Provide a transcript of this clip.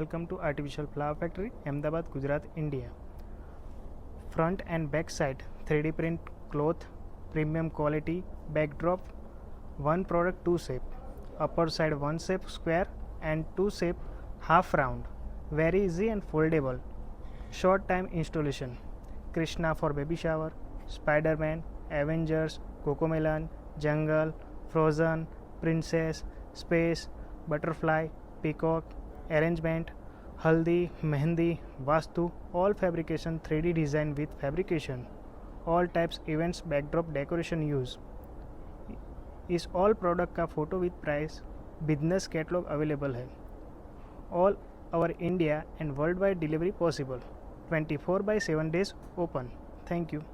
Welcome to Artificial Flower Factory, Ahmedabad, Gujarat, India. Front and back side 3D print cloth, premium quality backdrop, one product two shape. Upper side one shape square and two shape half round. Very easy and foldable. Short time installation. Krishna for baby shower, Spider-Man, Avengers, Cocomelon, Jungle, Frozen, Princess, Space, Butterfly, Peacock, Arrangement, Haldi, Mehendi, Vastu, all fabrication 3D design with fabrication. All types events backdrop decoration use. इस all product का photo with price business catalog available है. All over India and worldwide delivery possible. 24/7 days open. Thank you.